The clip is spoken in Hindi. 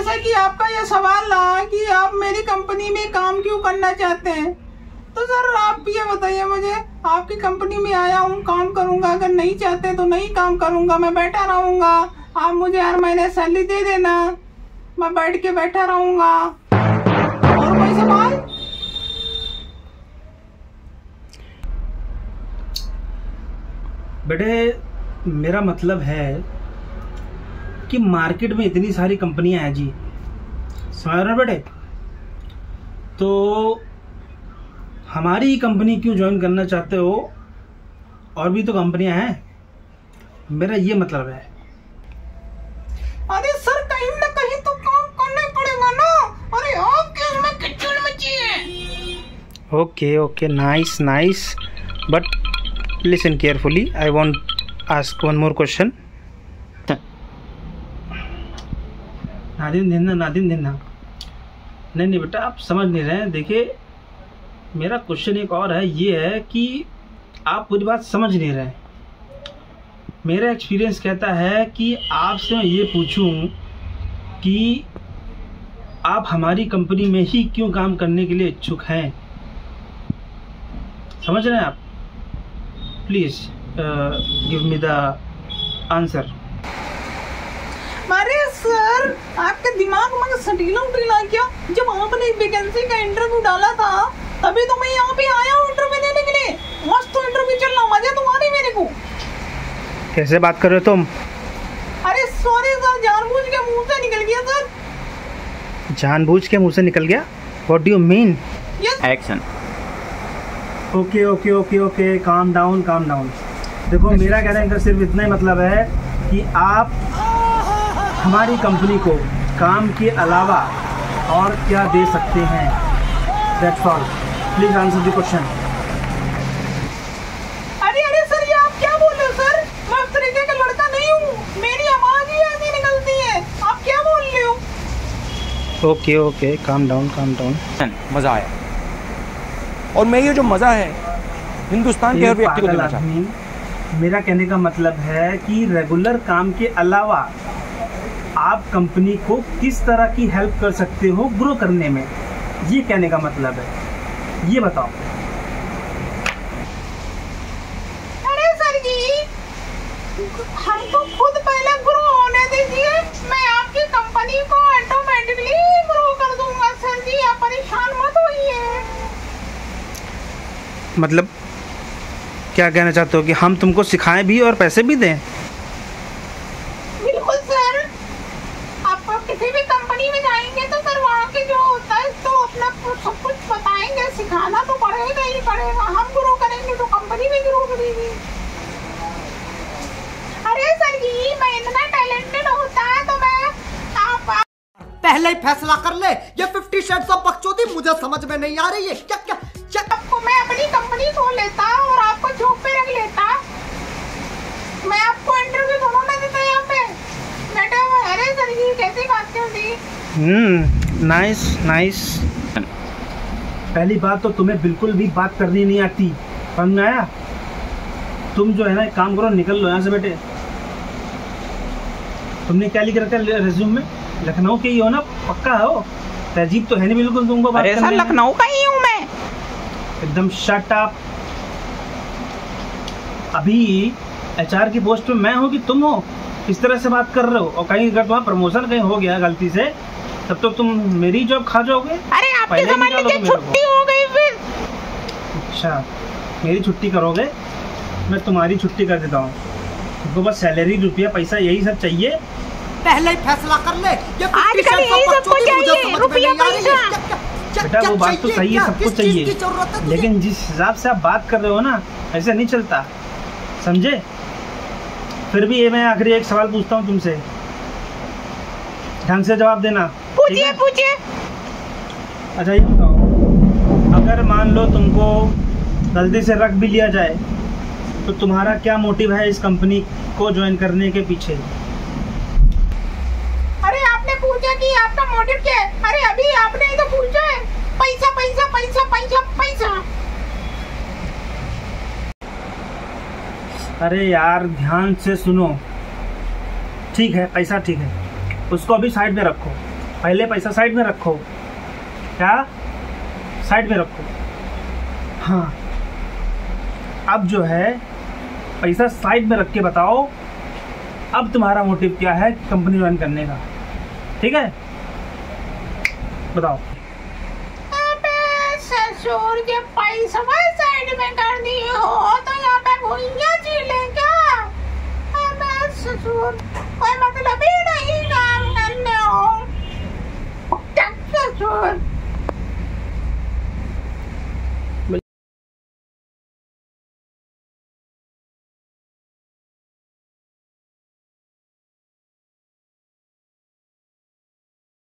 जैसा कि आपका ये सवाल रहा कि आप मेरी कंपनी में काम क्यों करना चाहते हैं, तो सर आप ये बताइए मुझे, आपकी कंपनी में आया हूँ, काम करूँगा, अगर नहीं चाहते तो नहीं काम करूँगा, मैं बैठा रहूँगा, आप मुझे हर महीने सैलरी दे देना, मैं बैठ के बैठा रहूँगा। और कोई सवाल? बेटे मेरा मतलब है कि मार्केट में इतनी सारी कंपनियां हैं जी, समझ रहे बेटे, तो हमारी ही कंपनी क्यों ज्वाइन करना चाहते हो? और भी तो कंपनियां हैं, मेरा ये मतलब है। अरे सर कहीं ना कहीं तो काम करना पड़ेगा ना। अरे आपके इसमें किचड़ मची है। Okay okay, nice nice, but listen carefully, I want ask one more question. Nadim दिन्ना नहीं बेटा, आप समझ नहीं रहे हैं। देखिए मेरा क्वेश्चन एक और है, ये है कि आप पूरी बात समझ नहीं रहे हैं। मेरा एक्सपीरियंस कहता है कि आपसे मैं ये पूछूं कि आप हमारी कंपनी में ही क्यों काम करने के लिए इच्छुक हैं। समझ रहे हैं आप? Please give me the answer. अरे सर आपके दिमाग में सटीला उठीला क्या? जब आपने वैकेंसी का इंटरव्यू डाला था तभी तो मैं यहाँ पे आया हूँ इंटरव्यू देने के लिए। मस्त तो इंटरव्यू चल रहा, मजा तो आ रही मेरे को। कैसे बात कर रहे हो तुम? अरे सॉरी सर, जानबूझ के मुंह से निकल गया सर। जानबूझ के मुंह से निकल गया? What do you mean? Yes action. Okay okay okay okay, calm down calm down. देखो मेरा कहने का सिर्फ इतना ही मतलब है कि आप हमारी कंपनी को काम के अलावा और क्या दे सकते हैं, that's all. Please answer the question. अरे सर ये आप क्या बोल रहे हो सर? मैं उस तरीके का लड़का नहीं हूँ, मेरी आवाज ही ऐसी निकलती है। आप क्या बोल रहे हो? Okay okay, calm down calm down. मजा आया, और मैं ये जो मजा है हिंदुस्तान के हर व्यक्ति को देना चाहता हूँ। मेरा कहने का मतलब है कि रेगुलर काम के अलावा आप कंपनी को किस तरह की हेल्प कर सकते हो ग्रो करने में, ये कहने का मतलब है। ये बताओ। अरे सर जी हमको खुद पहले ग्रो होने दीजिए, मैं आपकी कंपनी को ऑटोमेटिकली ग्रो कर दूंगा। सर जी आप परेशान मत होइए। मतलब क्या कहना चाहते हो कि हम तुमको सिखाएं भी और पैसे भी दें? बिल्कुल सर, आप किसी भी कंपनी में जाएंगे तो सर वहाँ के जो होता है तो अपना सब कुछ बताएंगे, सिखाना तो पड़ेगा ही पड़ेगा। हम ग्रो करेंगे तो कंपनी भी ग्रो करेगी। अरे सर जी मैं इतना टैलेंटेड होता है तो मैं आप पहले ही फैसला कर ले। ये 50 शेड्स ऑफ बकचोदी मुझे समझ में नहीं आ रही है। क्या क्या क्या आपको मैं अपनी कंपनी खोल लेता और आपको जॉब पे रख लेता। मैं आपको इंटरव्यू थोड़ा ना देता यहाँ पे मैडम। अरे सर जी कैसी बात करती? Nice nice. पहली बात तो तुम्हें बिल्कुल भी बात करनी नहीं आती, समझ में आया? तुम जो है ना एक काम करो, निकल लो यहाँ से बेटे। तुमने क्या लिख रखा है रिज्यूम में? लखनऊ के ही हो ना? पक्का हो? तहजीब तो है नहीं बिल्कुल तुमको बात करने में। अरे सर लखनऊ का ही हूँ मैं। एकदम शट अप। अभी एचआर की पोस्ट पे मैं हूँ कि तुम हो? इस तरह से बात कर रहे हो। और कहीं अगर तुम्हारा प्रमोशन कहीं हो गया गलती से तब तो तुम मेरी जॉब खा जाओगे। अरे आपके ज़माने की छुट्टी हो गई फिर। अच्छा मेरी छुट्टी करोगे? मैं तुम्हारी छुट्टी कर देता हूँ। तुमको बस सैलरी, रुपया, पैसा यही सब चाहिए। पहले ही फैसला कर ले। ये आजकल यही सबको चाहिए, रुपया पैसा। बेटा वो बात तो सही है, सबको चाहिए, लेकिन जिस हिसाब से आप बात कर रहे हो ना ऐसे नहीं चलता, समझे? फिर भी ये मैं आखिरी एक सवाल पूछता हूँ तुमसे, ढंग से जवाब देना। पूछिए पूछिए। अच्छा ये बताओ, अगर मान लो तुमको गलती से रख भी लिया जाए तो तुम्हारा क्या मोटिव है इस कंपनी को ज्वाइन करने के पीछे? अरे आपने पूछा कि आपका मोटिव क्या है? अरे अभी आपने ही तो पूछा है, पैसा पैसा पैसा पैसा पैसा। अरे यार ध्यान से सुनो, ठीक है पैसा ठीक है, उसको अभी साइड में रखो। पहले पैसा साइड में रखो। क्या? साइड में रखो। हाँ, अब जो है पैसा साइड में रख के बताओ, अब तुम्हारा मोटिव क्या है कंपनी ज्वाइन करने का? ठीक है, बताओ। ससुर के पैसा साइड में कर दिए हो तो यहाँ पे घुइयां झीले क्या? अबे ससुर, कोई मतलब ही नहीं काम करने हो। ससुर